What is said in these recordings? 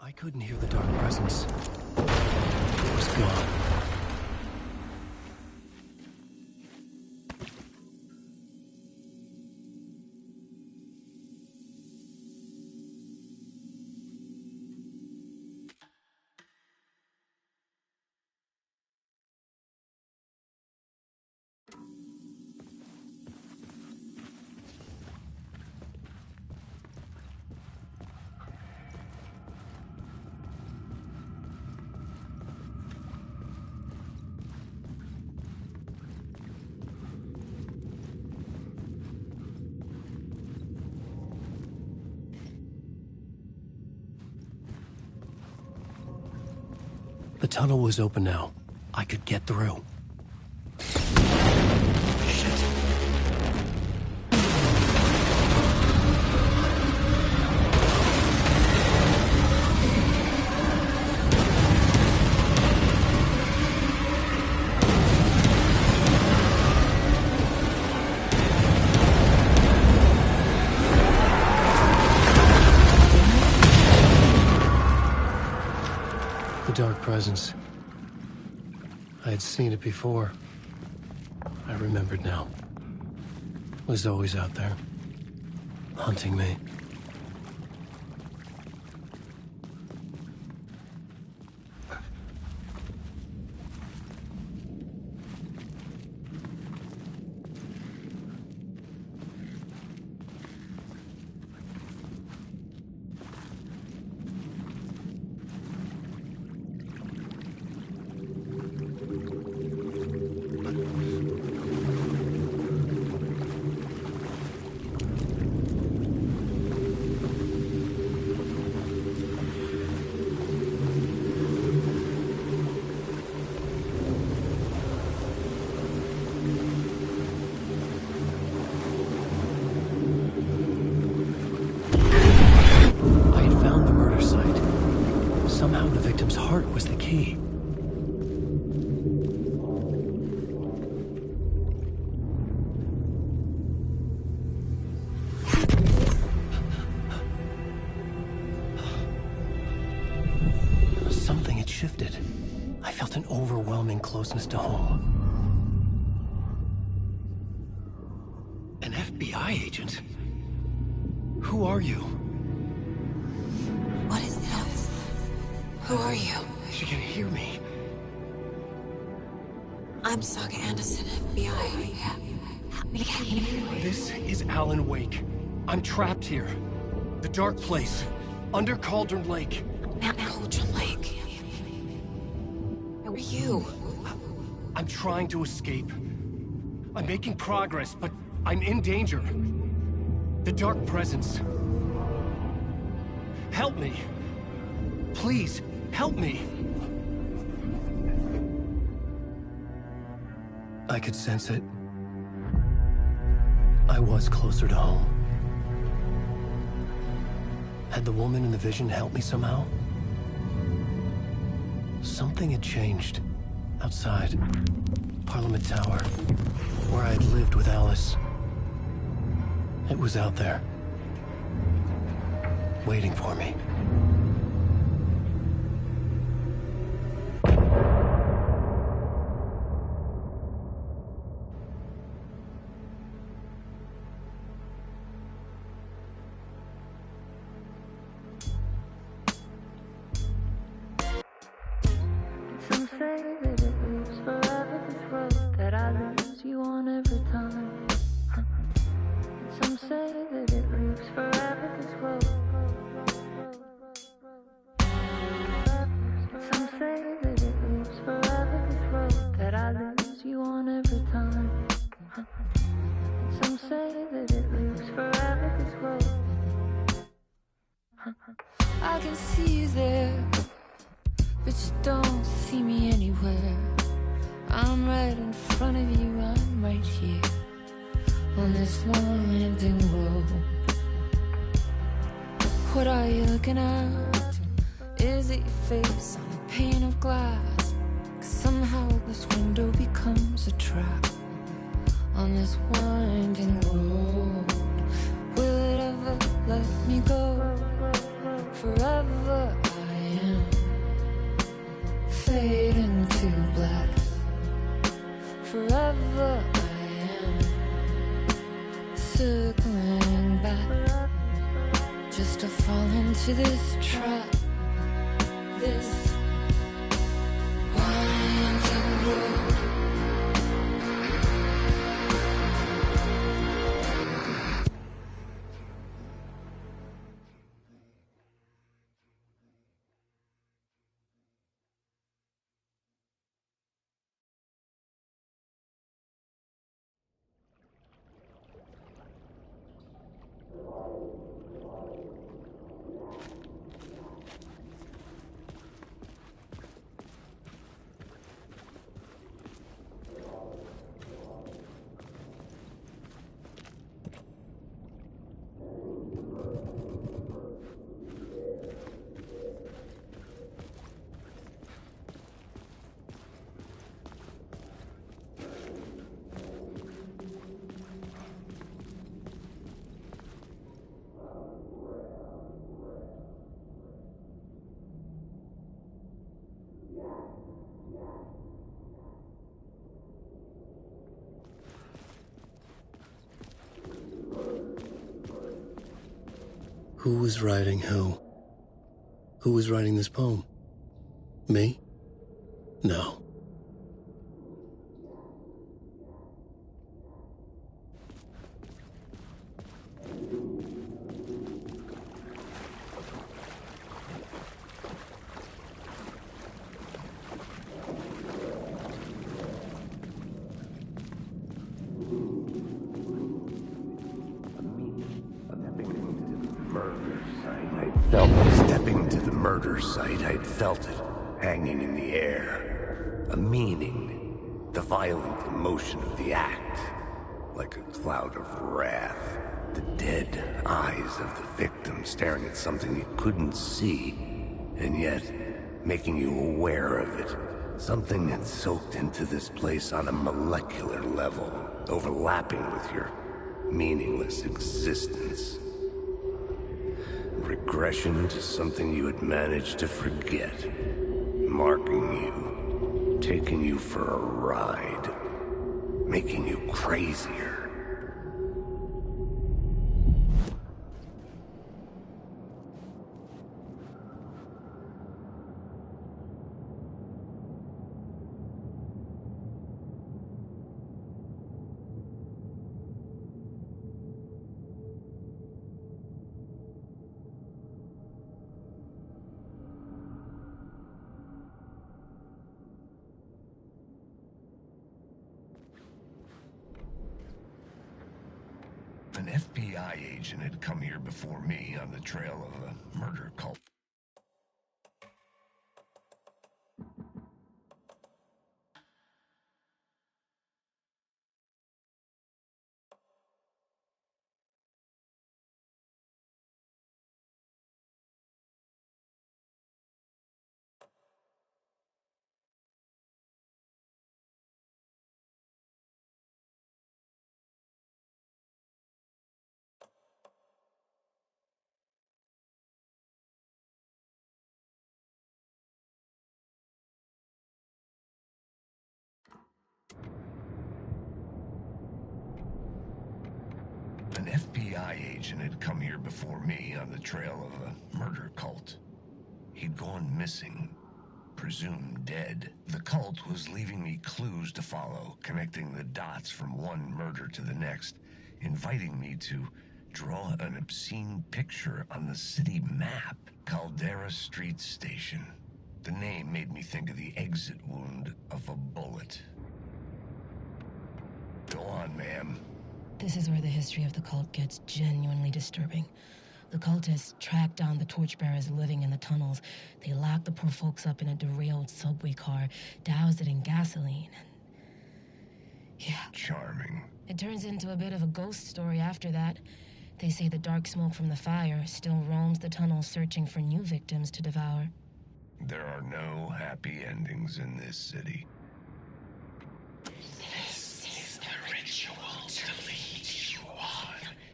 I couldn't hear the dark presence. It was gone. The tunnel was open now. I could get through. Shit. Dark presence. I had seen it before. I remembered now. It was always out there, hunting me. Somehow the victim's heart was the key. Something had shifted. I felt an overwhelming closeness to home. An FBI agent? Who are you? What is this? Who are you? She can hear me. I'm Saga Anderson, FBI. This is Alan Wake. I'm trapped here. The dark place. Under Cauldron Lake. Cauldron Lake. Who are you? I'm trying to escape. I'm making progress, but I'm in danger. The dark presence. Help me. Please, help me. I could sense it. I was closer to home. Had the woman in the vision helped me somehow? Something had changed. Outside. Parliament Tower. Where I'd lived with Alice. It was out there. Waiting for me. Some say that it lives forever, this road that I lose you on every time. Some say that it lives forever, this road. Some say that it lives forever, this road that I lose you on every time. Some say that it lives forever, this road. I can see you there, but you don't see me anywhere. I'm right in front of you, I'm right here on this long winding road. What are you looking at? Is it your face on a pane of glass? 'Cause somehow this window becomes a trap on this winding road. Will it ever let me go? Forever I circling back, just to fall into this trap, this winding road. Who was writing who? Who was writing this poem? Me? No. Stepping to the murder site, I'd felt it, hanging in the air. A meaning, the violent emotion of the act, like a cloud of wrath. The dead eyes of the victim staring at something you couldn't see, and yet making you aware of it. Something that soaked into this place on a molecular level, overlapping with your meaningless existence. Regression to something you had managed to forget. Marking you, taking you for a ride, making you crazier. An FBI agent had come here before me on the trail of a murder cult. An FBI agent had come here before me on the trail of a murder cult. He'd gone missing, presumed dead. The cult was leaving me clues to follow, connecting the dots from one murder to the next, inviting me to draw an obscene picture on the city map. Caldera Street Station. The name made me think of the exit wound of a bullet. Go on, ma'am. This is where the history of the cult gets genuinely disturbing. The cultists tracked down the torchbearers living in the tunnels. They locked the poor folks up in a derailed subway car, doused it in gasoline, and... yeah. Charming. It turns into a bit of a ghost story after that. They say the dark smoke from the fire still roams the tunnels searching for new victims to devour. There are no happy endings in this city.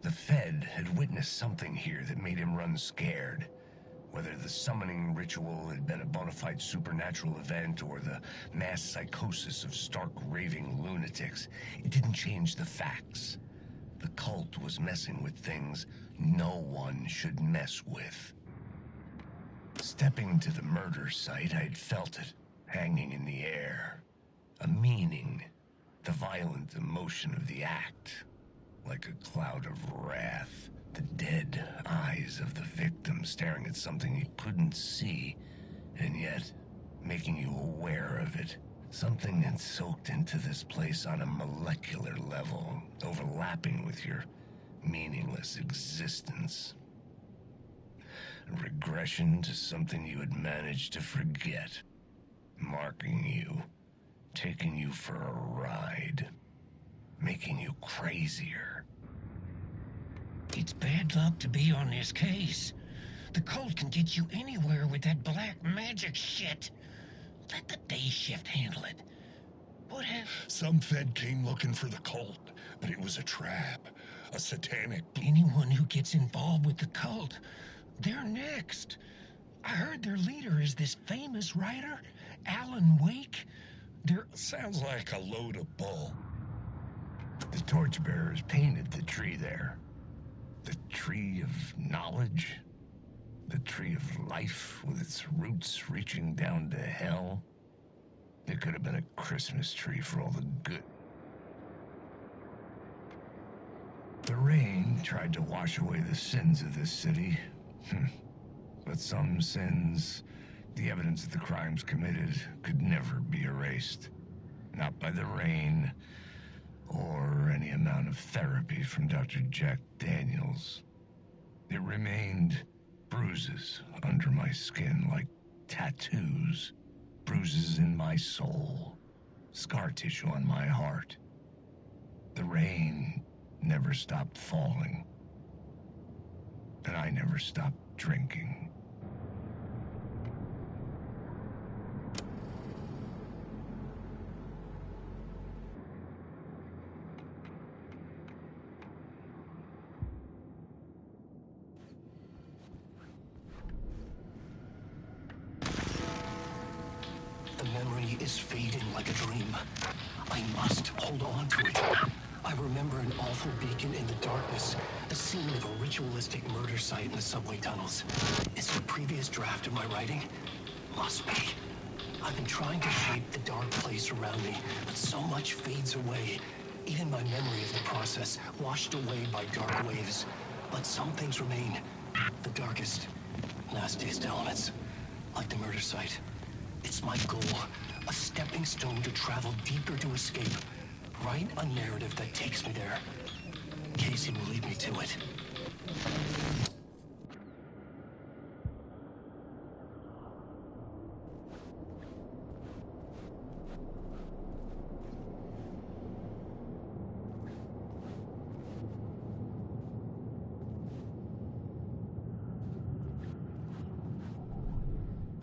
The Fed had witnessed something here that made him run scared. Whether the summoning ritual had been a bona fide supernatural event or the mass psychosis of stark raving lunatics, it didn't change the facts. The cult was messing with things no one should mess with. Stepping to the murder site, I'd felt it, hanging in the air. A meaning, the violent emotion of the act. Like a cloud of wrath, the dead eyes of the victim staring at something you couldn't see, and yet making you aware of it. Something had soaked into this place on a molecular level, overlapping with your meaningless existence. A regression to something you had managed to forget, marking you, taking you for a ride, making you crazier. It's bad luck to be on this case. The cult can get you anywhere with that black magic shit. Let the day shift handle it. What happened? Some Fed came looking for the cult, but it was a trap. A satanic... Anyone who gets involved with the cult, they're next. I heard their leader is this famous writer, Alan Wake. Sounds like a load of bull. The torchbearers painted the tree there. The tree of knowledge. The tree of life with its roots reaching down to hell. It could have been a Christmas tree for all the good. The rain tried to wash away the sins of this city. But some sins, the evidence of the crimes committed, could never be erased. Not by the rain, or any amount of therapy from Dr. Jack Daniels. It remained bruises under my skin, like tattoos. Bruises in my soul. Scar tissue on my heart. The rain never stopped falling. And I never stopped drinking. The memory is fading like a dream. I must hold on to it. I remember an awful beacon in the darkness, the scene of a ritualistic murder site in the subway tunnels. Is it a previous draft of my writing? Must be. I've been trying to shape the dark place around me, but so much fades away. Even my memory of the process, washed away by dark waves. But some things remain. The darkest, nastiest elements, like the murder site. It's my goal, a stepping stone to travel deeper to escape. Write a narrative that takes me there. Casey will lead me to it.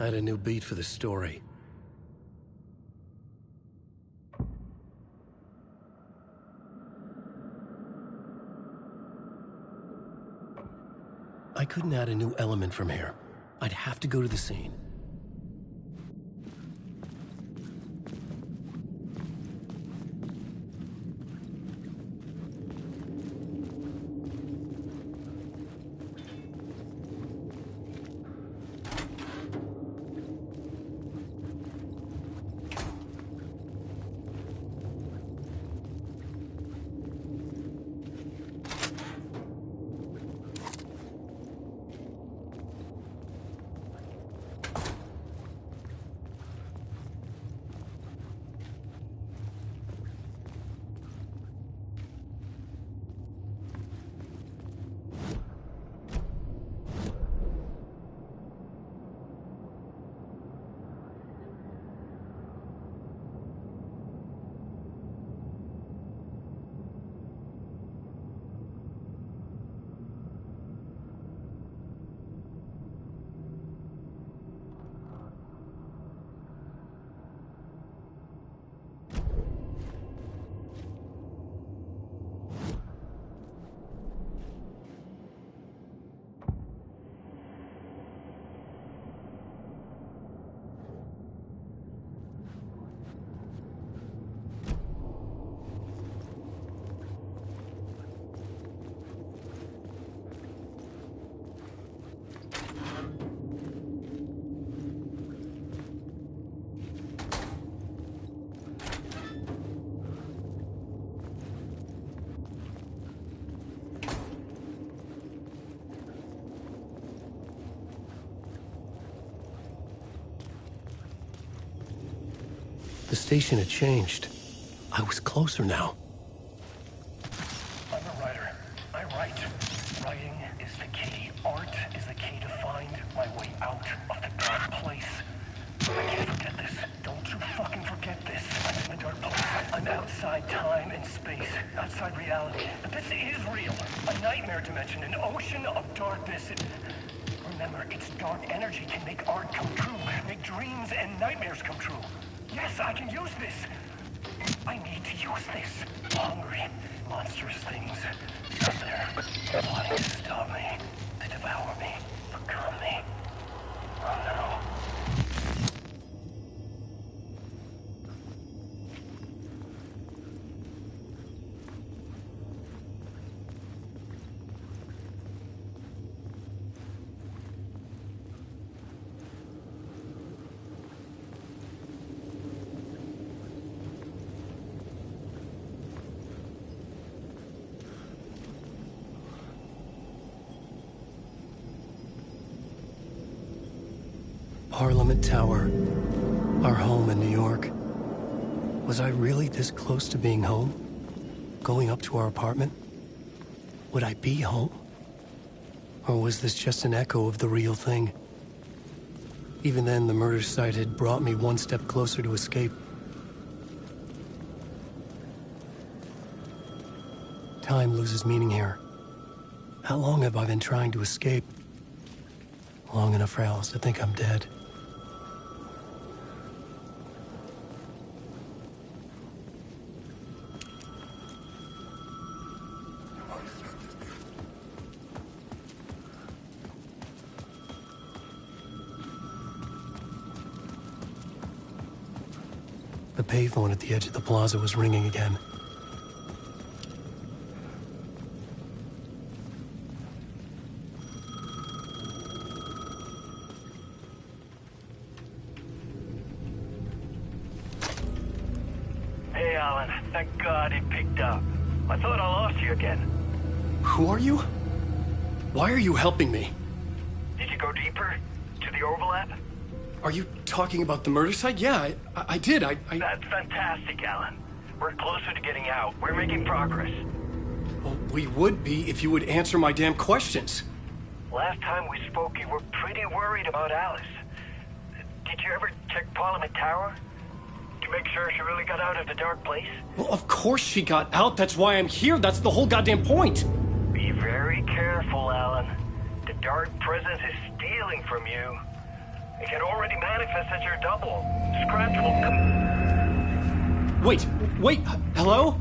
I had a new beat for the story. I couldn't add a new element from here. I'd have to go to the scene. The station had changed. I was closer now. I'm a writer. I write. Writing is the key. Art is the key to find my way out of the dark place. I can't forget this. Don't you fucking forget this. I'm in a dark place. I'm outside time and space. Outside reality. But this is real. A nightmare dimension. An ocean of darkness. Remember, its dark energy can make art come true. Make dreams and nightmares come true. Yes, I can use this. I need to use this. Hungry, monstrous things out there, plotting to stop me, to devour me, become me. Oh no. Parliament Tower, our home in New York. Was I really this close to being home? Going up to our apartment? Would I be home? Or was this just an echo of the real thing? Even then, the murder site had brought me one step closer to escape. Time loses meaning here. How long have I been trying to escape? Long enough for Alice to think I'm dead. The payphone at the edge of the plaza was ringing again. Hey, Alan. Thank God it picked up. I thought I lost you again. Who are you? Why are you helping me? Did you go deeper? To the overlap? Are you talking about the murder site? Yeah, I did. That's fantastic, Alan. We're closer to getting out. We're making progress. Well, we would be if you would answer my damn questions. Last time we spoke, you were pretty worried about Alice. Did you ever check Parliament Tower? To make sure she really got out of the dark place? Well, of course she got out. That's why I'm here. That's the whole goddamn point. Be very careful, Alan. The dark presence is stealing from you. It can already manifest as your double. Scratch will come... Wait, hello?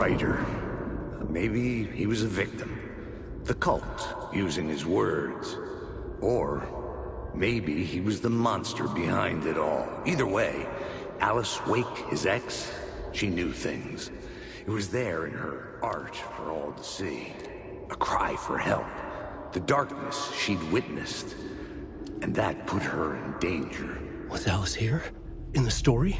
writer. Maybe he was a victim. The cult, using his words. Or maybe he was the monster behind it all. Either way, Alice Wake, his ex, she knew things. It was there in her art for all to see. A cry for help. The darkness she'd witnessed. And that put her in danger. Was Alice here? In the story?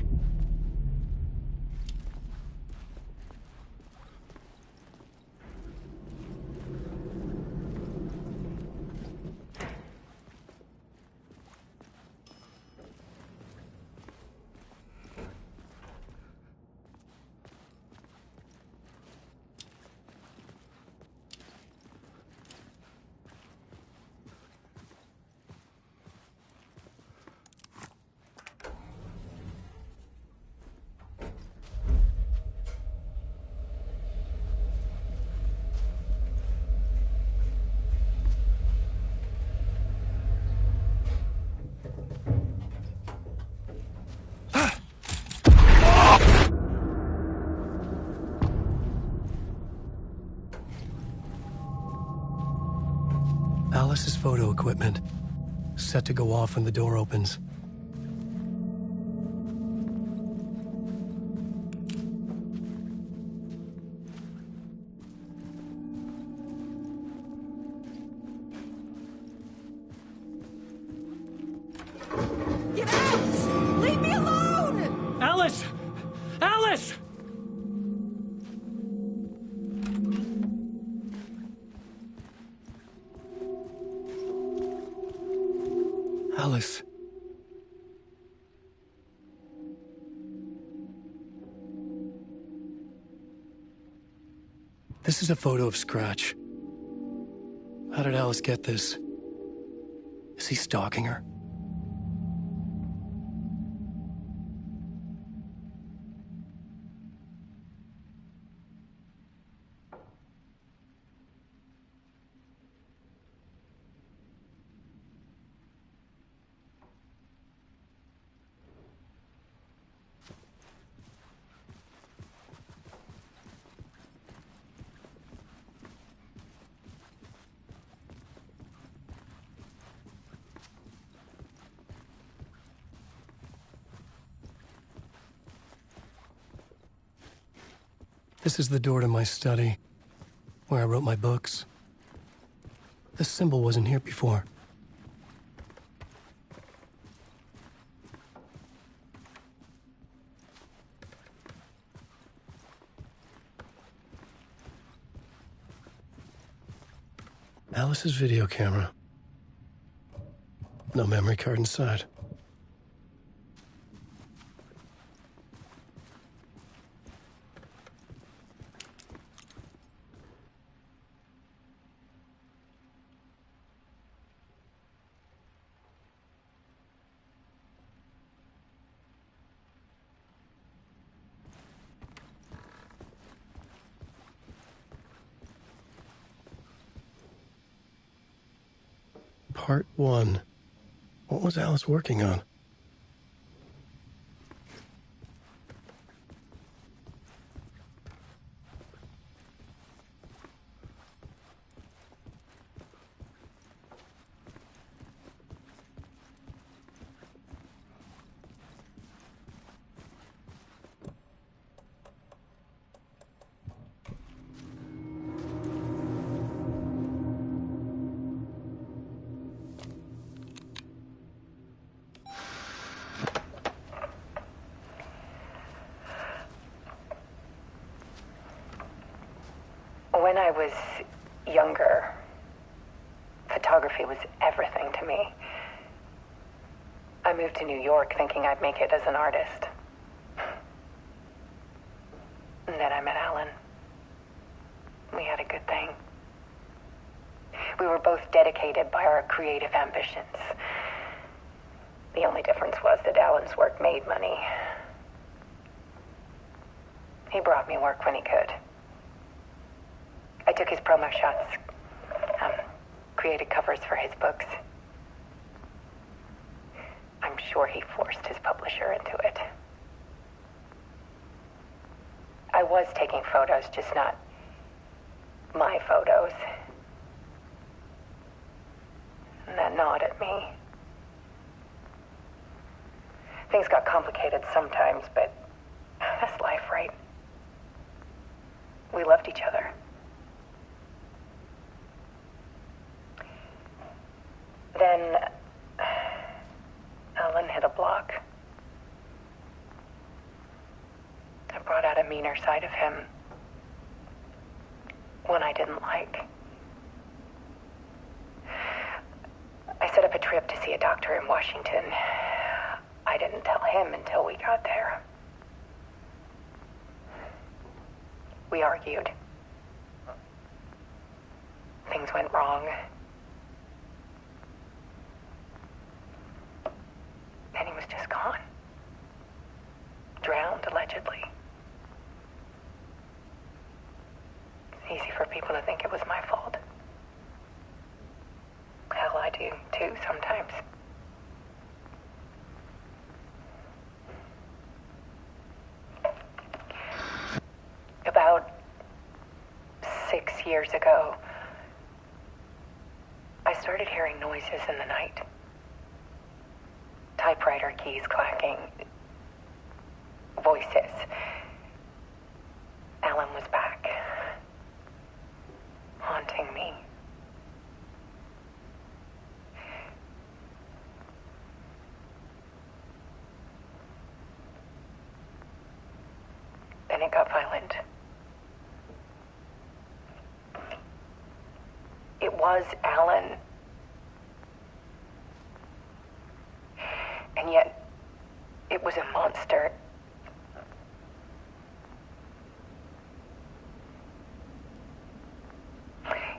Alice's photo equipment, set to go off when the door opens. Get out! Leave me alone! Alice! Alice! Alice. This is a photo of Scratch. How did Alice get this? Is he stalking her? This is the door to my study, where I wrote my books. This symbol wasn't here before. Alice's video camera. No memory card inside. Part 1. What was Alice working on? When I was younger, photography was everything to me. I moved to New York thinking I'd make it as an artist. And then I met Alan. We had a good thing. We were both dedicated by our creative ambitions. The only difference was that Alan's work made money. He brought me work when he could. I took his promo shots, created covers for his books. I'm sure he forced his publisher into it. I was taking photos, just not my photos. And that gnawed at me. Things got complicated sometimes, but that's life, right? We loved each other. Then Alan hit a block. I brought out a meaner side of him. One I didn't like. I set up a trip to see a doctor in Washington. I didn't tell him until we got there. We argued. Things went wrong. And he was just gone. Drowned, allegedly. It's easy for people to think it was my fault. Hell, I do, too, sometimes. About 6 years ago, I started hearing noises in the night. Typewriter keys clacking. Voices. Alan was back. Haunting me. Then it got violent. It was Alan. And yet, it was a monster.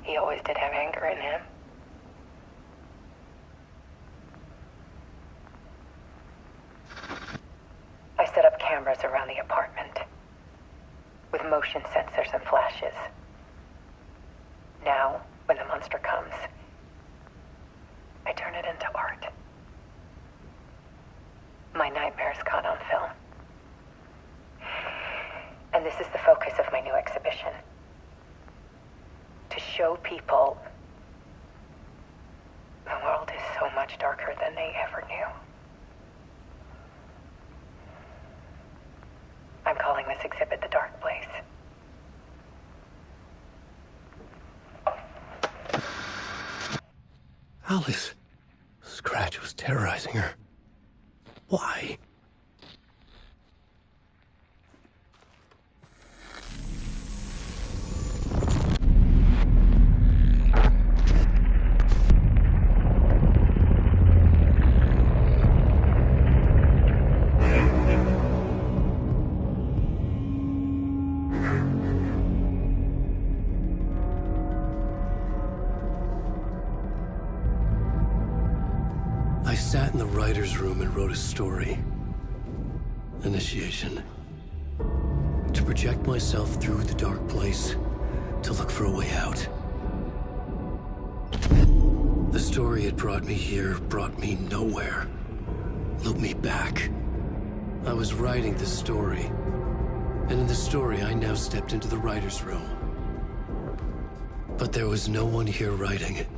He always did have anger in him. I set up cameras around the apartment with motion sensors and flashes. Now, when the monster comes, I turn it into art. My nightmares caught on film. And this is the focus of my new exhibition. To show people the world is so much darker than they ever knew. I'm calling this exhibit The Dark Place. Alice. Scratch was terrorizing her. Why? I sat in the writer's room and wrote a story. Initiation. To project myself through the dark place, to look for a way out. The story had brought me here, brought me nowhere. Looped me back. I was writing the story. And in the story, I now stepped into the writer's room. But there was no one here writing it.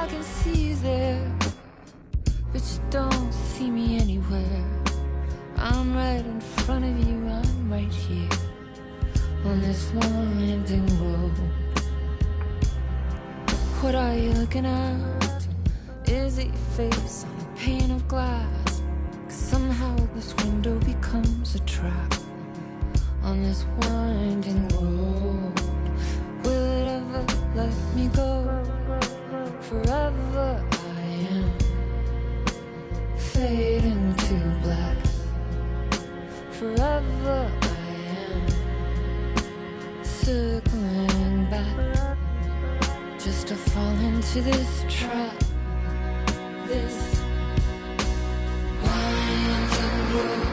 I can see you there, but you don't see me anywhere. I'm right in front of you, I'm right here on this winding road. What are you looking at? Is it your face on a pane of glass? 'Cause somehow this window becomes a trap on this winding road. Will it ever let me go? Forever I am fading to black. Forever I am circling back, just to fall into this trap, this winding road.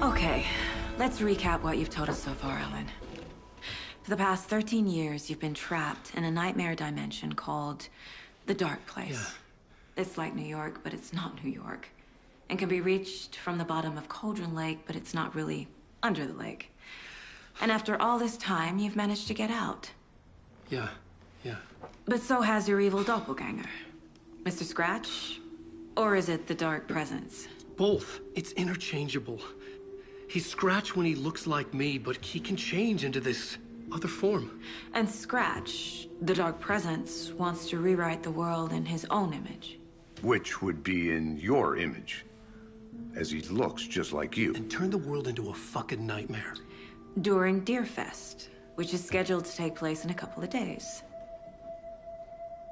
Okay, let's recap what you've told us so far, Ellen. For the past 13 years, you've been trapped in a nightmare dimension called the Dark Place. Yeah. It's like New York, but it's not New York. And can be reached from the bottom of Cauldron Lake, but it's not really under the lake. And after all this time, you've managed to get out. Yeah. But so has your evil doppelganger. Mr. Scratch? Or is it the Dark Presence? Both. It's interchangeable. He's Scratch when he looks like me, but he can change into this other form. And Scratch, the Dark Presence, wants to rewrite the world in his own image. Which would be in your image, as he looks just like you. And turn the world into a fucking nightmare. During Deerfest, which is scheduled to take place in a couple of days.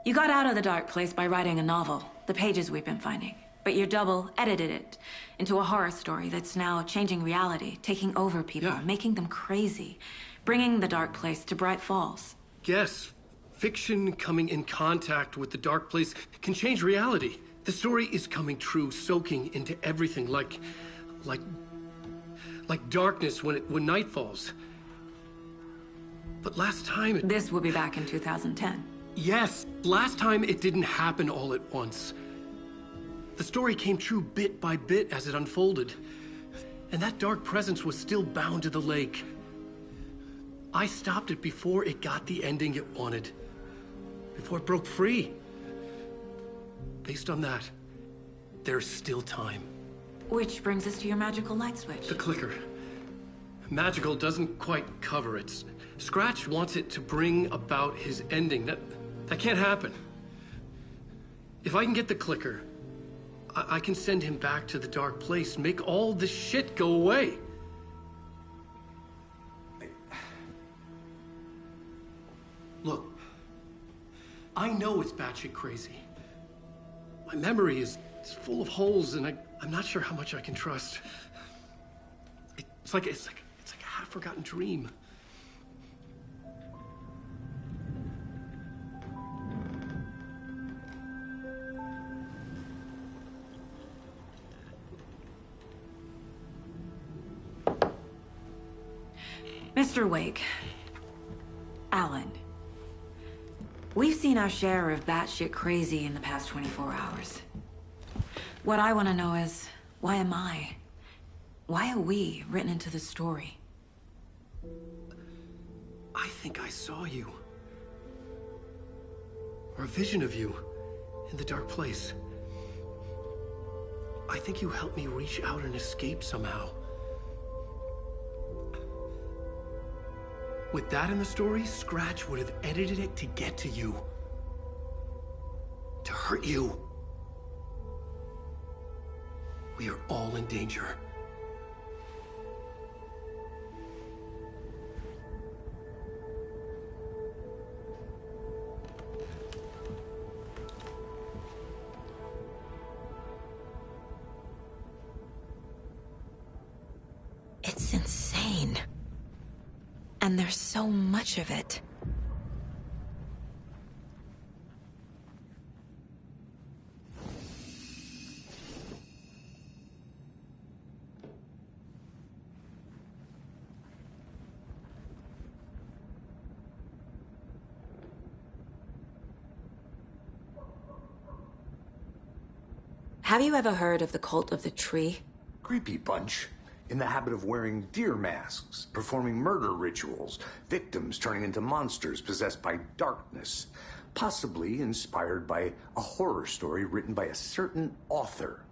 You got out of the Dark Place by writing a novel, the pages we've been finding. But your double edited it into a horror story that's now changing reality, taking over people, making them crazy, bringing the Dark Place to Bright Falls. Yes, fiction coming in contact with the Dark Place can change reality. The story is coming true, soaking into everything like darkness when night falls. But last time This will be back in 2010. Yes, last time it didn't happen all at once. The story came true bit by bit as it unfolded. And that dark presence was still bound to the lake. I stopped it before it got the ending it wanted. Before it broke free. Based on that, there's still time. Which brings us to your magical light switch. The clicker. Magical doesn't quite cover it. Scratch wants it to bring about his ending. That can't happen. If I can get the clicker, I can send him back to the dark place, make all this shit go away. Look, I know it's batshit crazy. My memory is full of holes, and I'm not sure how much I can trust. It's like a half-forgotten dream. Mr. Wake. Alan. We've seen our share of batshit crazy in the past 24 hours. What I want to know is, why am I? Why are we written into the story? I think I saw you. Or a vision of you in the dark place. I think you helped me reach out and escape somehow. With that in the story, Scratch would have edited it to get to you. To hurt you. We are all in danger. It's insane. And there's so much of it. Have you ever heard of the Cult of the Tree? Creepy bunch. In the habit of wearing deer masks, performing murder rituals, victims turning into monsters possessed by darkness, possibly inspired by a horror story written by a certain author.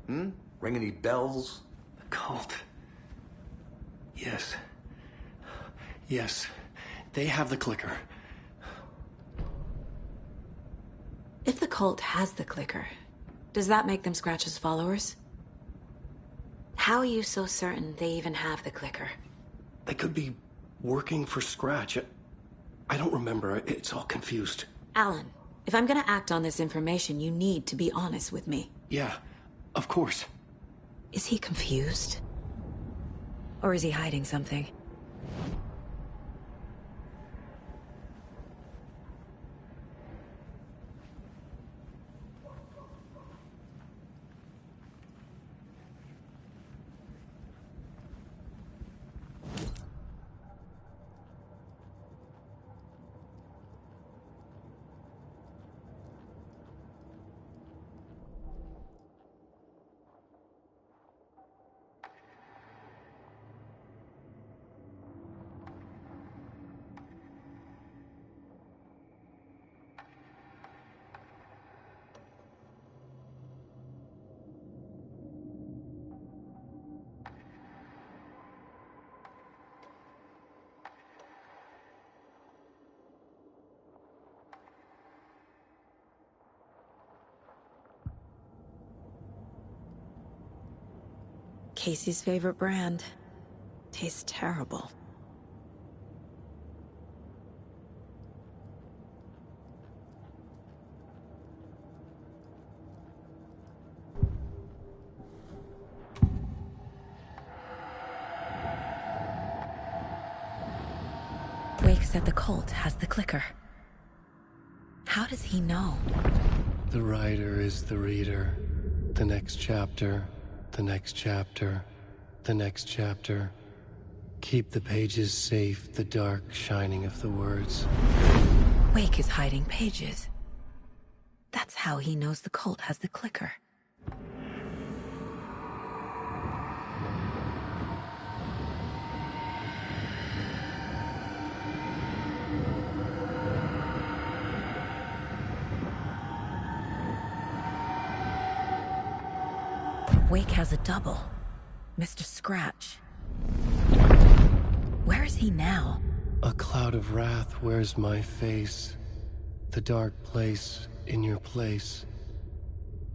Ring any bells? The cult. Yes. Yes. They have the clicker. If the cult has the clicker, does that make them Scratch's followers? How are you so certain they even have the clicker? They could be working for Scratch. I don't remember. It's all confused. Alan, if I'm gonna act on this information, you need to be honest with me. Yeah, of course. Is he confused? Or is he hiding something? Casey's favorite brand. Tastes terrible. Wake said the cult has the clicker. How does he know? The writer is the reader. The next chapter, the next chapter, the next chapter. Keep the pages safe, the dark shining of the words. Wake is hiding pages. That's how he knows the cult has the clicker. Wake has a double. Mr. Scratch. Where is he now? A cloud of wrath wears my face. The dark place in your place.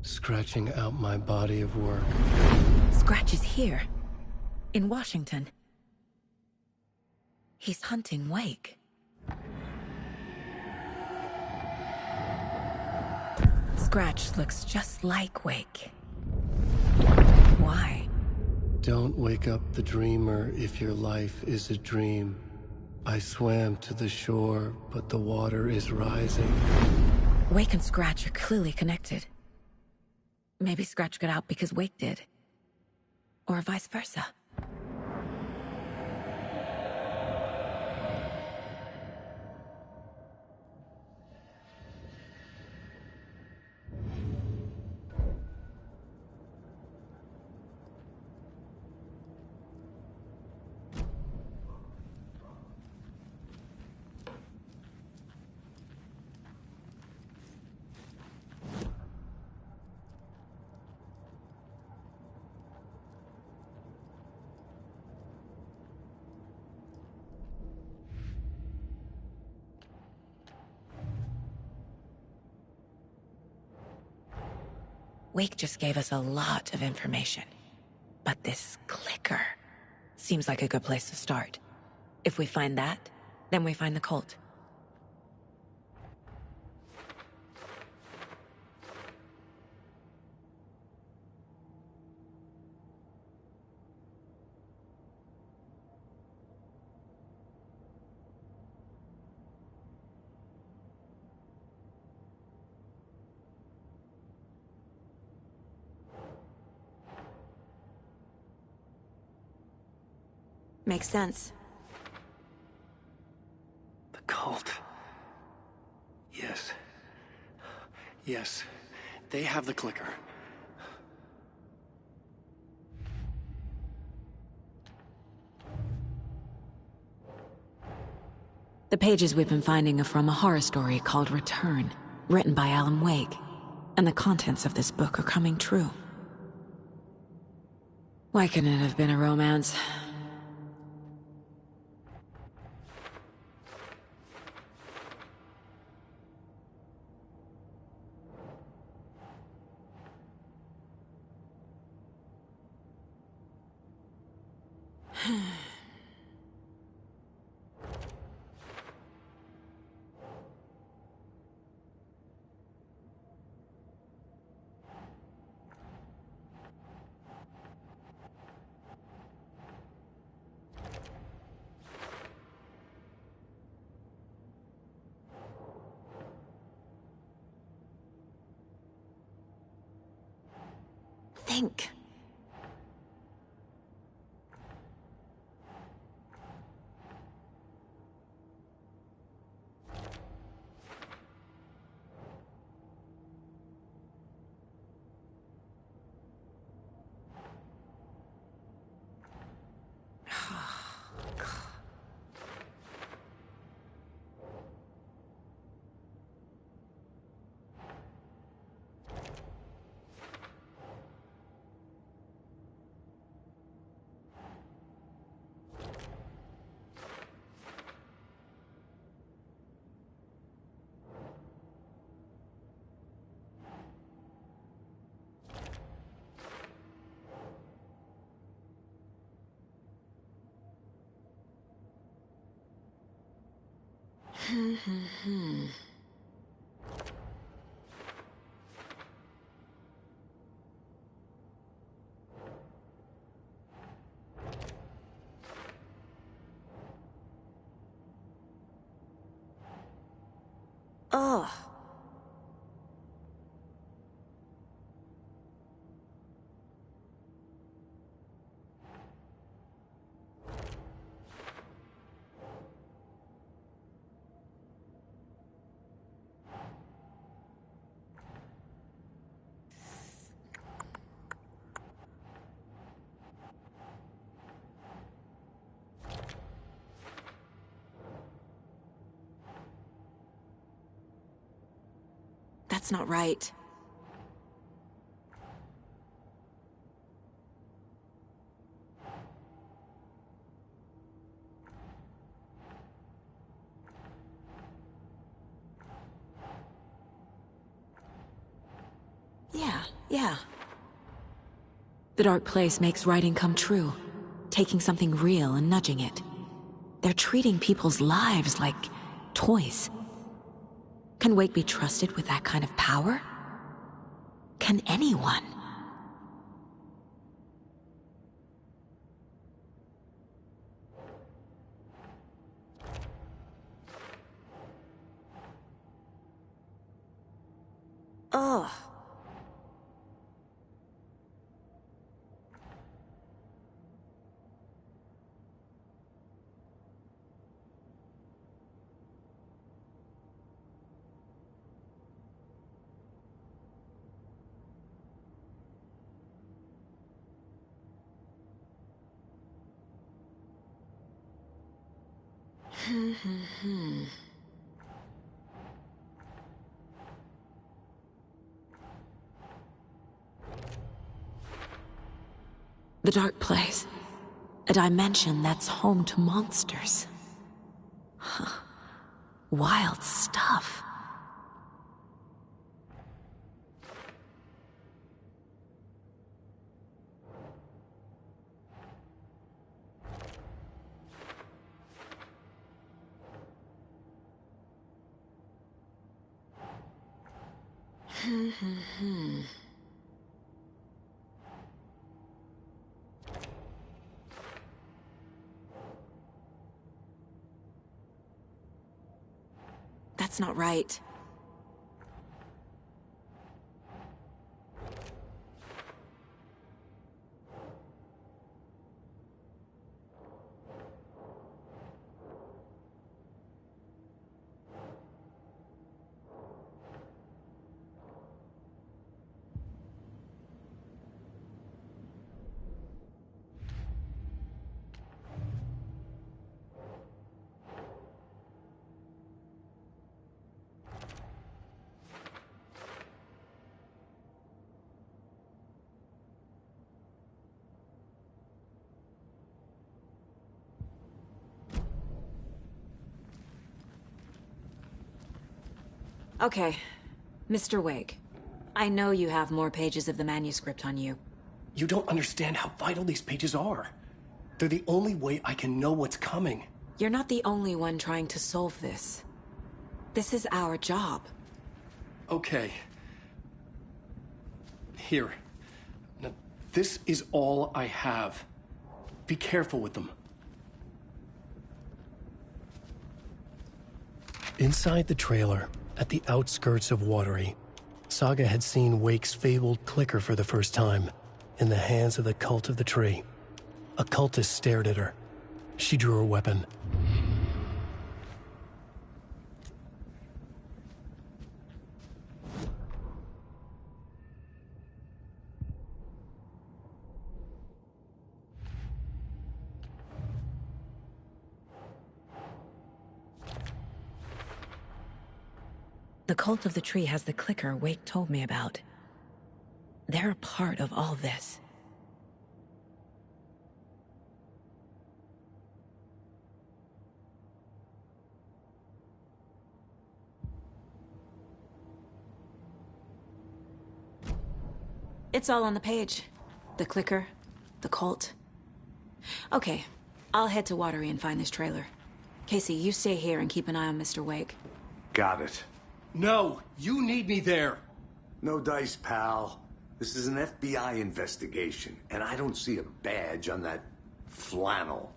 Scratching out my body of work. Scratch is here. In Washington. He's hunting Wake. Scratch looks just like Wake. Why? Don't wake up the dreamer if your life is a dream. I swam to the shore, but the water is rising. Wake and Scratch are clearly connected. Maybe Scratch got out because Wake did. Or vice versa. Wake just gave us a lot of information. But this clicker seems like a good place to start. If we find that, then we find the cult. Makes sense. The cult. Yes. Yes. They have the clicker. The pages we've been finding are from a horror story called Return, written by Alan Wake. And the contents of this book are coming true. Why couldn't it have been a romance? Think. Ugh. That's not right. Yeah. The dark place makes writing come true, taking something real and nudging it. They're treating people's lives like toys. Can Wake be trusted with that kind of power? Can anyone? Ugh. The dark place. A dimension that's home to monsters. Huh. Wild stuff. That's not right. Okay, Mr. Wake. I know you have more pages of the manuscript on you. You don't understand how vital these pages are. They're the only way I can know what's coming. You're not the only one trying to solve this. This is our job. Okay. Here. Now, this is all I have. Be careful with them. Inside the trailer, at the outskirts of Watery, Saga had seen Wake's fabled clicker for the first time, in the hands of the Cult of the Tree. A cultist stared at her. She drew her weapon. The Cult of the Tree has the clicker Wake told me about. They're a part of all this. It's all on the page. The clicker, the cult. Okay, I'll head to Watery and find this trailer. Casey, you stay here and keep an eye on Mr. Wake. Got it. No, you need me there. No dice, pal. This is an FBI investigation, and I don't see a badge on that flannel.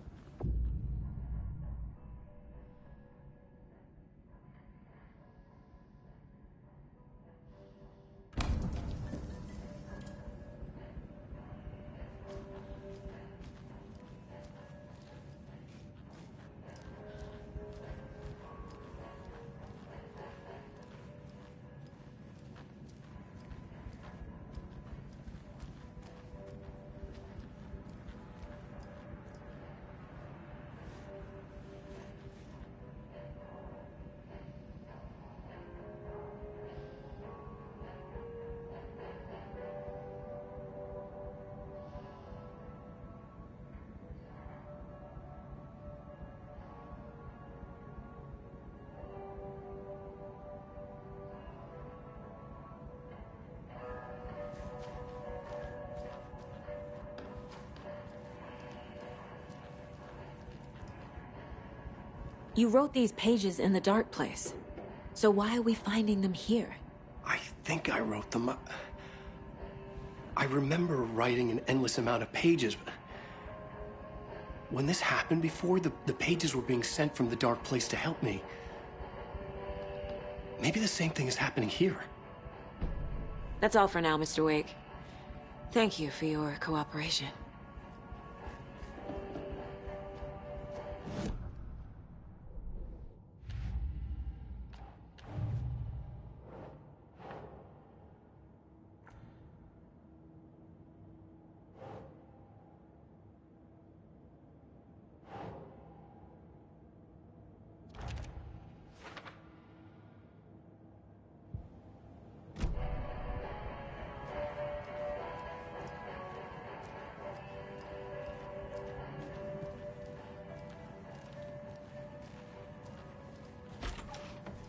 You wrote these pages in the dark place. So why are we finding them here? I think I wrote them. I remember writing an endless amount of pages. When this happened before, the pages were being sent from the dark place to help me. Maybe the same thing is happening here. That's all for now, Mr. Wake. Thank you for your cooperation.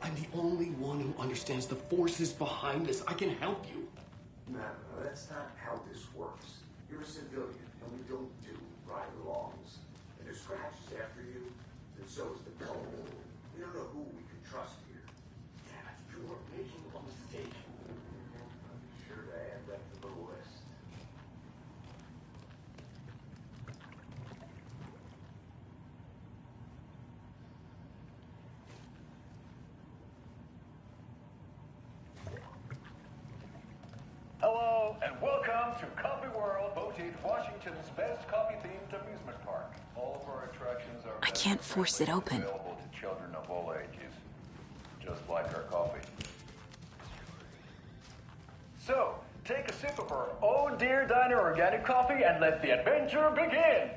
I'm the only one who understands the forces behind this. I can help you. No, that's not how this works. You're a civilian, and we don't do ride-alongs. And if Scratch is after you, then so is the cult. We don't know who we can trust here. Damn it, you are making a mistake. I'm sure to add that to the list. Hello, and welcome to Coffee World, voted Washington's best coffee-themed amusement park. All of our attractions are I can't force it open. available to children of all ages, just like our coffee. So, take a sip of our Oh Dear Diner organic coffee and let the adventure begin.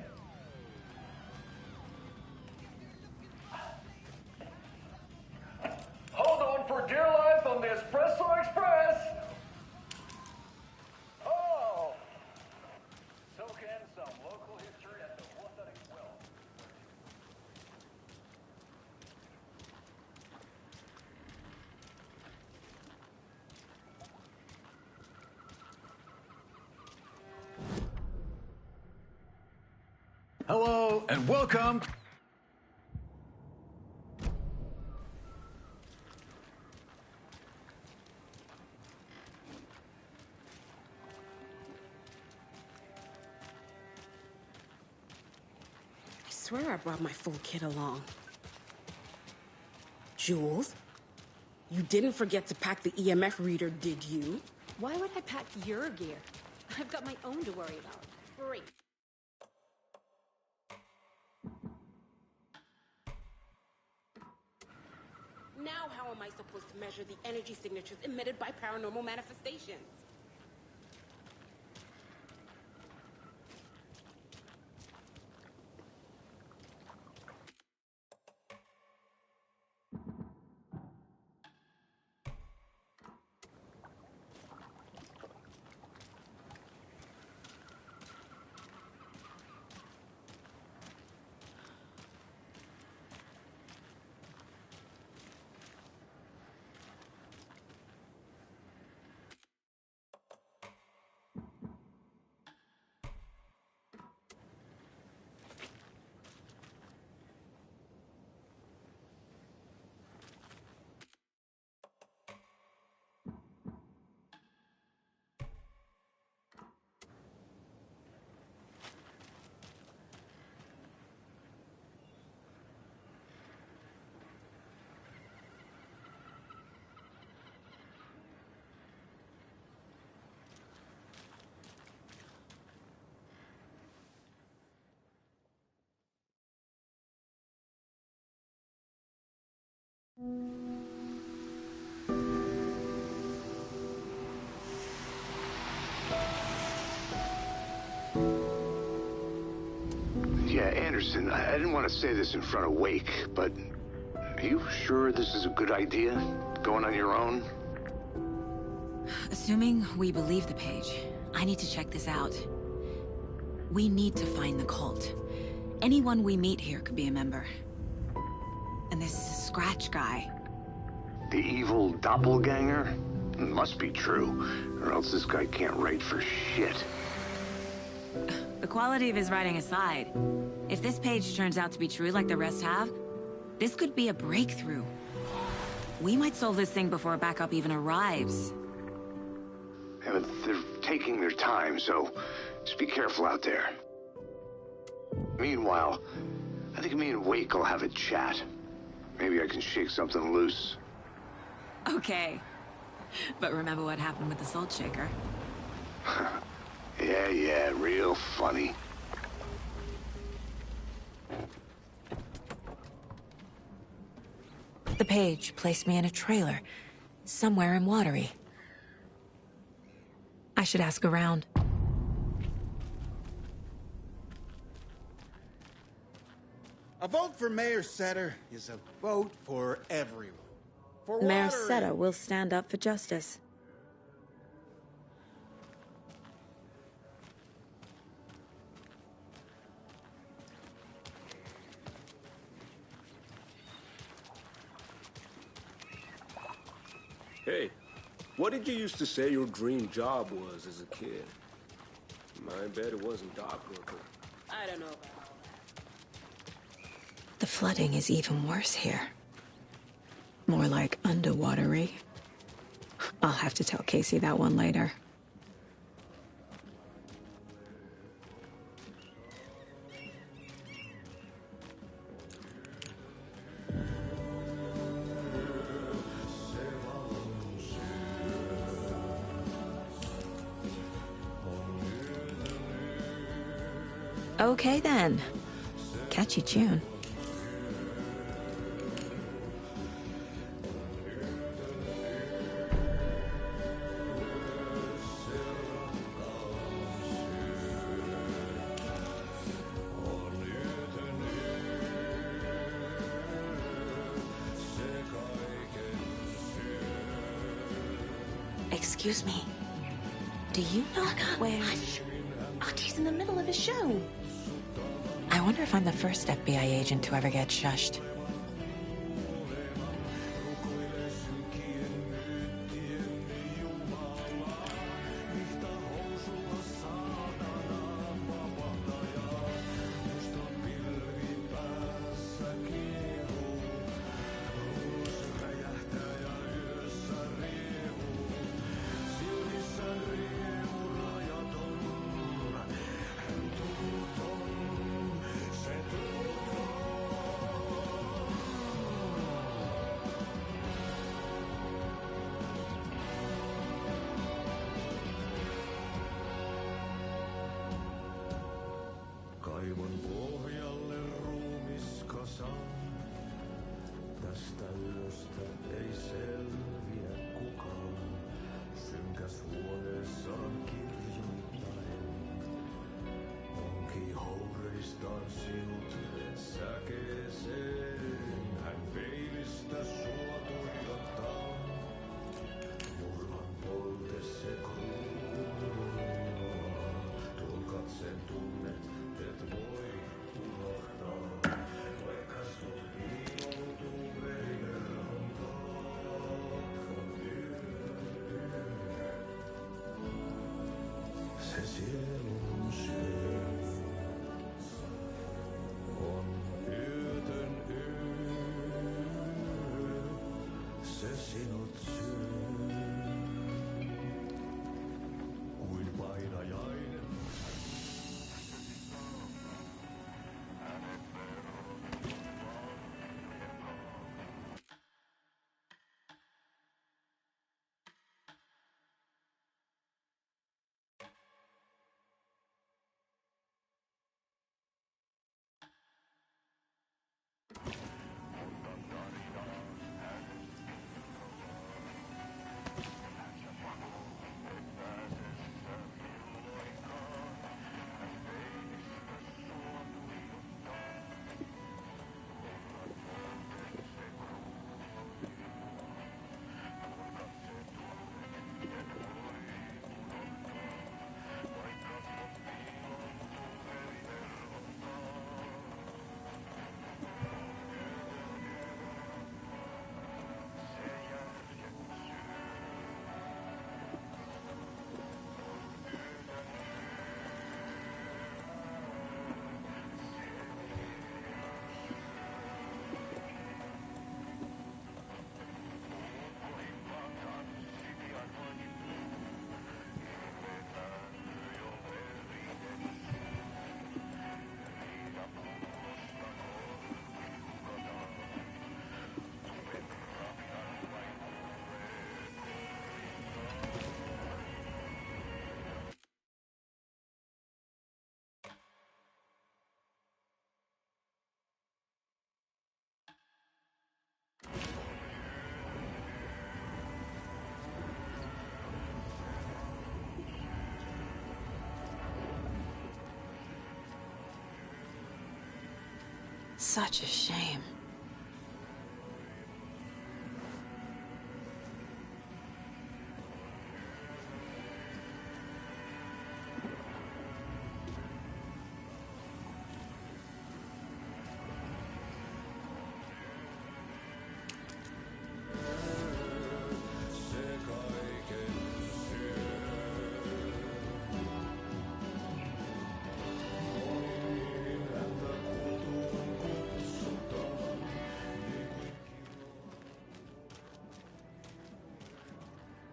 Hold on for dear life on the Espresso Express. Oh! Soak in some local history at the 112. Hello, and welcome. I swear I brought my full kit along. Jules, you didn't forget to pack the EMF reader, did you? Why would I pack your gear? I've got my own to worry about. Great. Now how am I supposed to measure the energy signatures emitted by paranormal manifestations? Yeah, Anderson, I didn't want to say this in front of Wake, but are you sure this is a good idea? Going on your own? Assuming we believe the page, I need to check this out. We need to find the cult. Anyone we meet here could be a member. And this Scratch guy. The evil doppelganger? Must be true, or else this guy can't write for shit. The quality of his writing aside, if this page turns out to be true like the rest have, This could be a breakthrough. We might solve this thing before backup even arrives. Yeah, but they're taking their time, so just be careful out there. Meanwhile, I think me and Wake will have a chat. Maybe I can shake something loose. Okay. But remember what happened with the Salt Shaker? Yeah, real funny. The page placed me in a trailer, somewhere in Watery. I should ask around. A vote for Mayor Setter is a vote for everyone. For Mayor Watery. Setter will stand up for justice. Hey, what did you used to say your dream job was as a kid? I bet it wasn't dockworker. I don't know about all that. The flooding is even worse here. More like underwatery. I'll have to tell Casey that one later. Okay then. Catchy tune. Excuse me. Do you know where... Hush. Archie's in the middle of his show. I wonder if I'm the first FBI agent to ever get shushed. Kaivon pohjalle ruumiskasan. Tästä yöstä ei selviä kukaan. Synkäs huoneessaan kirjoittain. Onki houreistaan siltujen säkeeseen. Hän peilistä sua tuijottaa. Murhan polte se kruunua. Tuon katseen tunnet. Et voi unohtaa, vaikka sut piiloutuu veriverhon taakse. Se sielun syö on yö. Such a shame.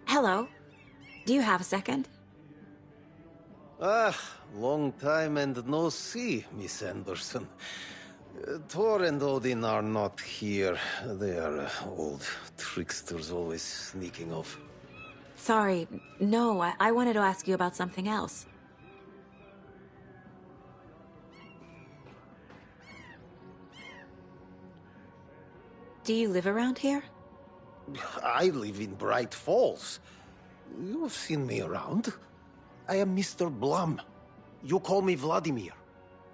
Hello. Do you have a second? Ah, long time and no see, Miss Anderson. Thor and Odin are not here. They are old tricksters always sneaking off. Sorry. No, I wanted to ask you about something else. Do you live around here? I live in Bright Falls. You've seen me around. I am Mr. Blum. You call me Vladimir.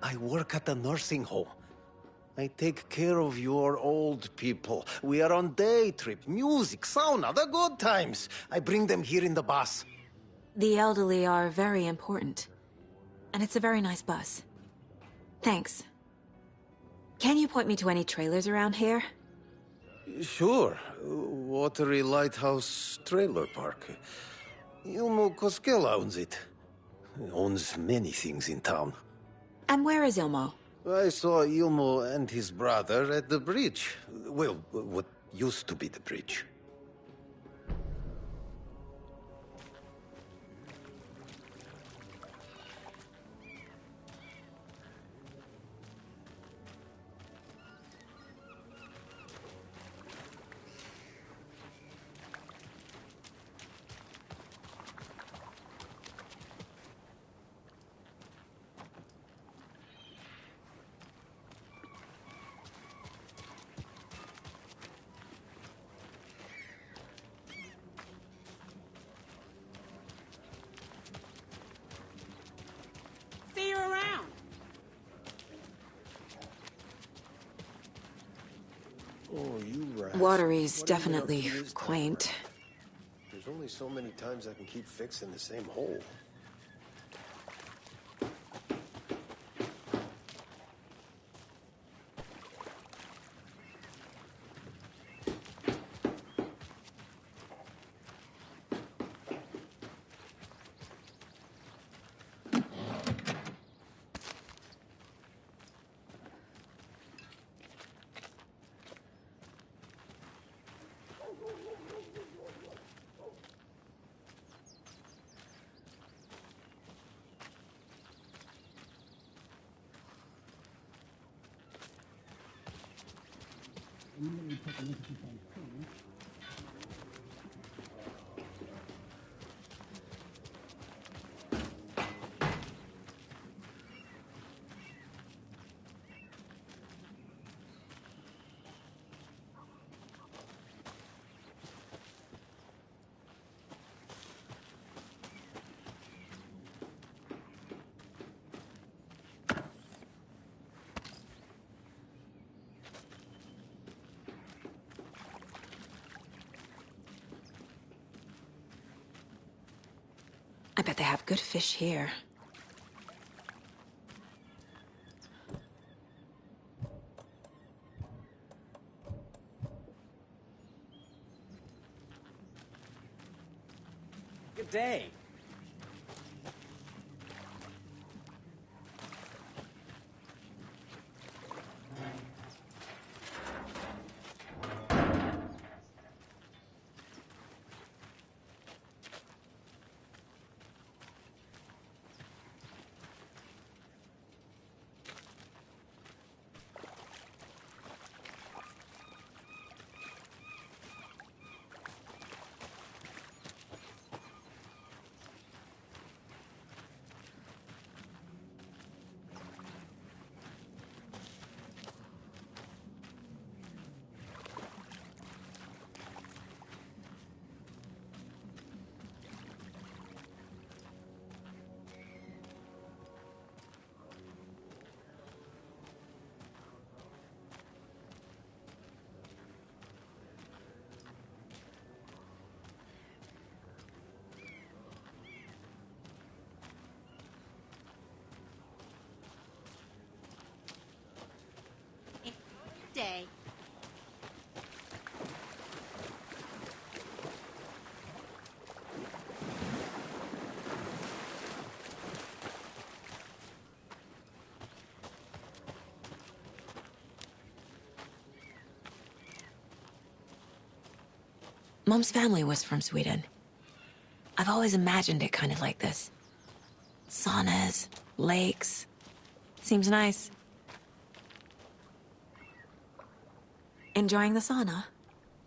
I work at a nursing home. I take care of your old people. We are on day trip, music, sauna, the good times. I bring them here in the bus. The elderly are very important. And it's a very nice bus. Thanks. Can you point me to any trailers around here? Sure. Watery Lighthouse Trailer Park. Ilmo Koskela owns it. He owns many things in town. And where is Ilmo? I saw Ilmo and his brother at the bridge. Well, what used to be the bridge. See you around. Oh, you rats. Watery's What definitely are you up to this time, quaint. Rat? There's only so many times I can keep fixing the same hole. I bet they have good fish here. Good day. stay. Mom's family was from Sweden. I've always imagined it kind of like this. Saunas, lakes. Seems nice. Enjoying the sauna?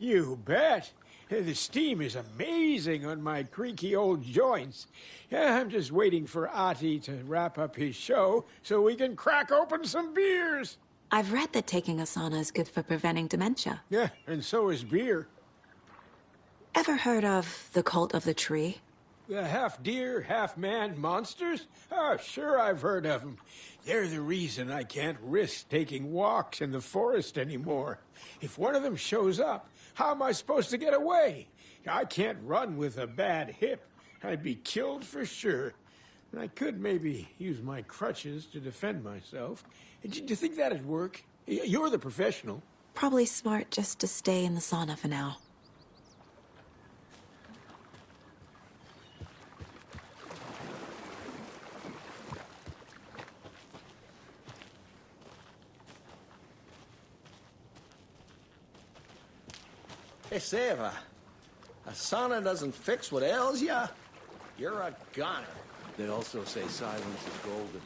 You bet. The steam is amazing on my creaky old joints. Yeah, I'm just waiting for Ati to wrap up his show so we can crack open some beers. I've read that taking a sauna is good for preventing dementia. Yeah, and so is beer. Ever heard of the cult of the tree? The half-deer, half-man monsters? Oh, sure I've heard of them. They're the reason I can't risk taking walks in the forest anymore. If one of them shows up, how am I supposed to get away? I can't run with a bad hip. I'd be killed for sure. I could maybe use my crutches to defend myself. Do you think that'd work? You're the professional. Probably smart just to stay in the sauna for now. Hey, say if a sauna doesn't fix what ails ya, you're a goner. They also say silence is golden.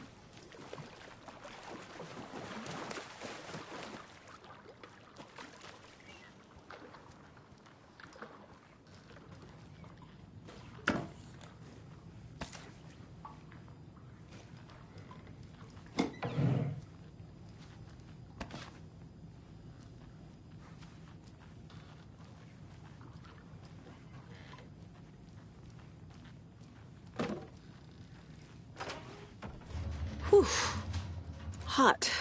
Whew. Hot.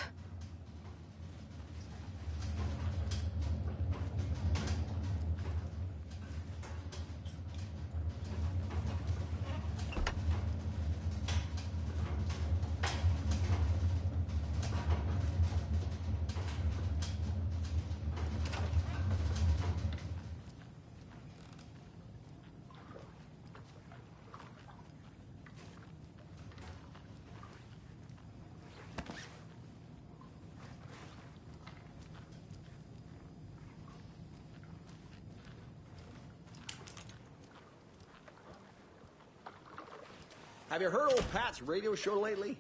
Have you heard old Pat's radio show lately?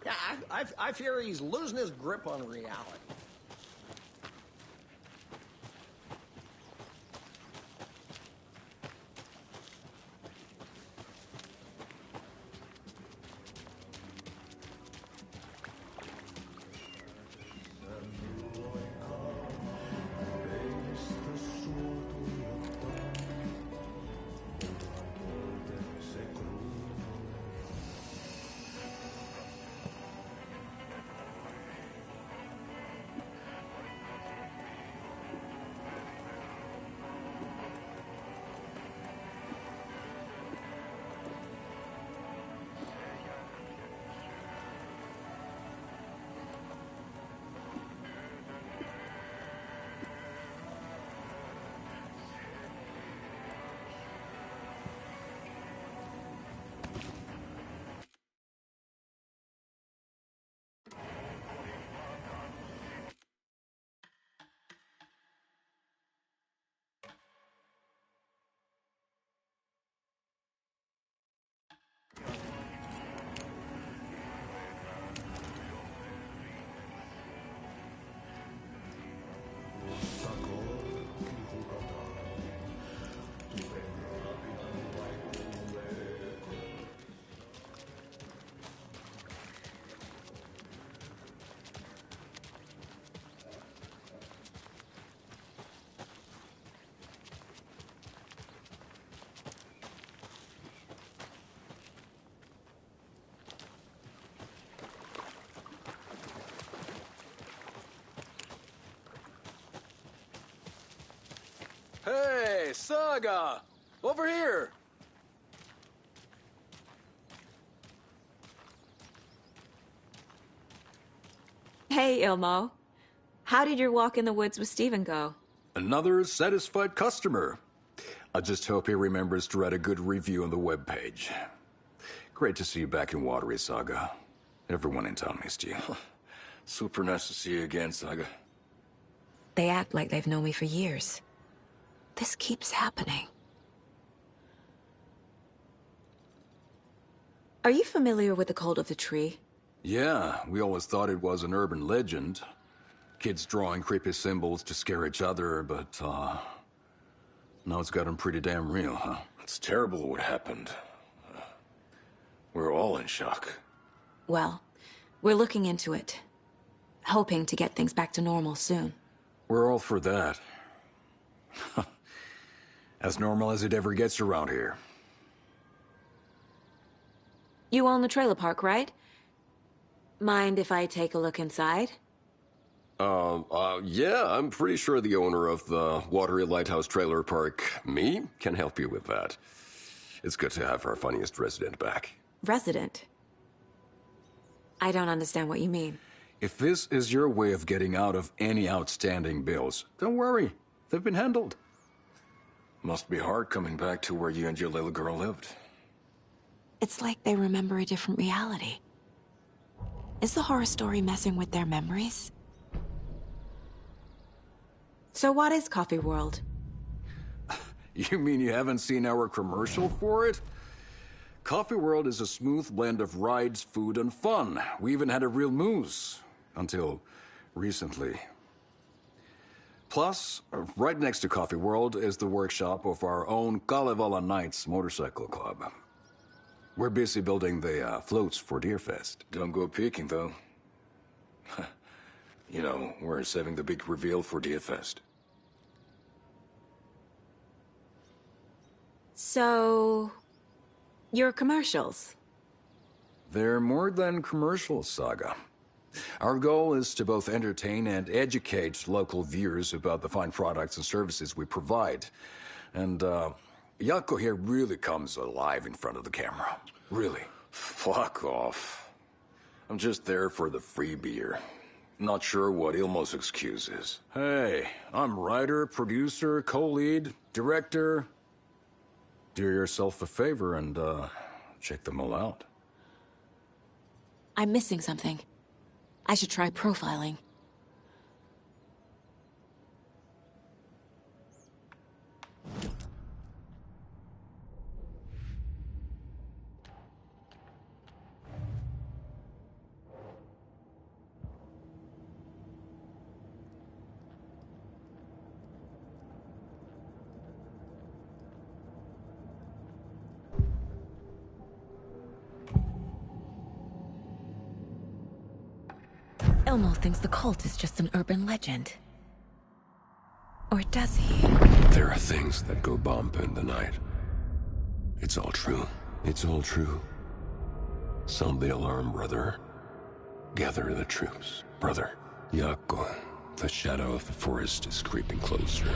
Yeah, I fear he's losing his grip on reality. Hey, Saga! Over here! Hey, Ilmo. How did your walk in the woods with Steven go? Another satisfied customer. I just hope he remembers to write a good review on the webpage. Great to see you back in Watery, Saga. Everyone in town missed you. Super nice to see you again, Saga. They act like they've known me for years. This keeps happening. Are you familiar with the Cult of the Tree? Yeah, we always thought it was an urban legend. Kids drawing creepy symbols to scare each other, but, now it's gotten pretty damn real, huh? It's terrible what happened. We're all in shock. Well, we're looking into it. Hoping to get things back to normal soon. We're all for that. As normal as it ever gets around here. You own the trailer park, right? Mind if I take a look inside? Yeah, I'm pretty sure the owner of the Watery Lighthouse Trailer Park, me, can help you with that. It's good to have our funniest resident back. Resident? I don't understand what you mean. If this is your way of getting out of any outstanding bills, don't worry. They've been handled. Must be hard coming back to where you and your little girl lived. It's like they remember a different reality. Is the horror story messing with their memories? So what is Coffee World? You mean you haven't seen our commercial for it? Coffee World is a smooth blend of rides, food, and fun. We even had a real moose. Until recently. Plus, right next to Coffee World is the workshop of our own Kalevala Knights Motorcycle Club. We're busy building the floats for Deerfest. Don't go peeking, though. You know, we're saving the big reveal for Deerfest. So... your commercials? They're more than commercials, Saga. Our goal is to both entertain and educate local viewers about the fine products and services we provide. And, Yako here really comes alive in front of the camera. Really. Fuck off. I'm just there for the free beer. Not sure what Ilmo's excuse is. Hey, I'm writer, producer, co-lead, director. Do yourself a favor and, check them all out. I'm missing something. I should try profiling. Elmo thinks the cult is just an urban legend. Or does he? There are things that go bump in the night. It's all true. It's all true. Sound the alarm, brother. Gather the troops, brother. Yako, the shadow of the forest is creeping closer.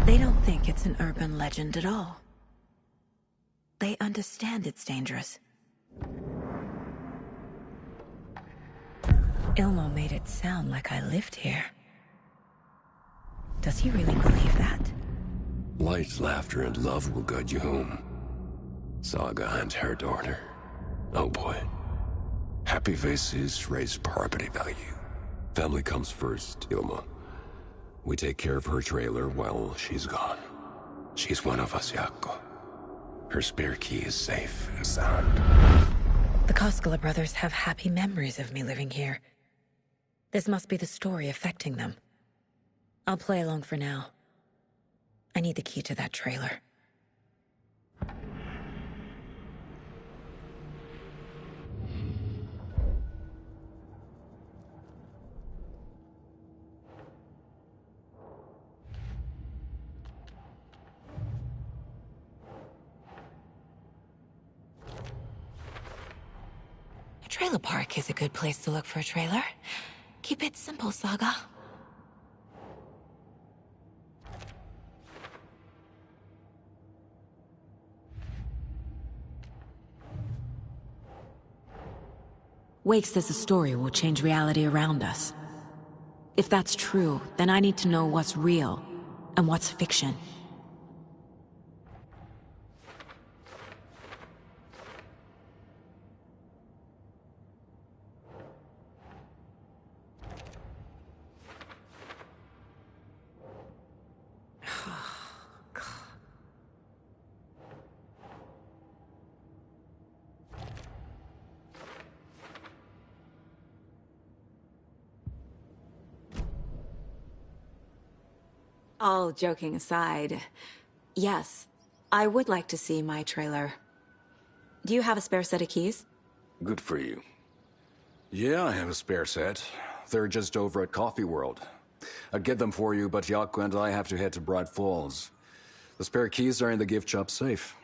They don't think it's an urban legend at all. They understand it's dangerous. Ilmo made it sound like I lived here. Does he really believe that? Light, laughter, and love will guide you home. Saga and her daughter. Oh boy. Happy faces raise property value. Family comes first, Ilma. We take care of her trailer while she's gone. She's one of us, Yako. Her spare key is safe and sound. The Koskela brothers have happy memories of me living here. This must be the story affecting them. I'll play along for now. I need the key to that trailer. A trailer park is a good place to look for a trailer. Keep it simple, Saga. Wake says the story will change reality around us. If that's true, then I need to know what's real and what's fiction. All joking aside, yes, I would like to see my trailer. Do you have a spare set of keys? Good for you. Yeah, I have a spare set. They're just over at Coffee World. I'd get them for you, but Yaku and I have to head to Bright Falls. The spare keys are in the gift shop safe.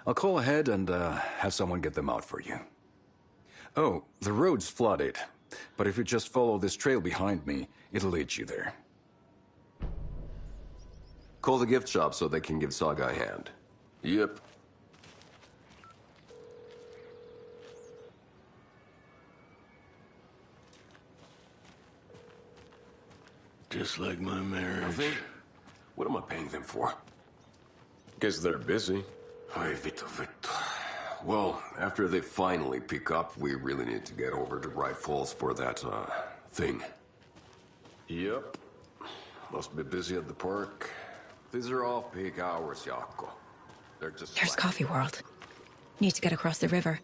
I'll call ahead and have someone get them out for you. Oh, the road's flooded, but if you just follow this trail behind me, it'll lead you there. Call the gift shop so they can give Saga a hand. Yep. Just like my marriage. Nothing? What am I paying them for? Guess they're busy. Ay, Vito. Well, after they finally pick up, we really need to get over to Bright Falls for that, thing. Yep. Must be busy at the park. These are off-peak hours, Yaku. They're just... There's Coffee World. Need to get across the river.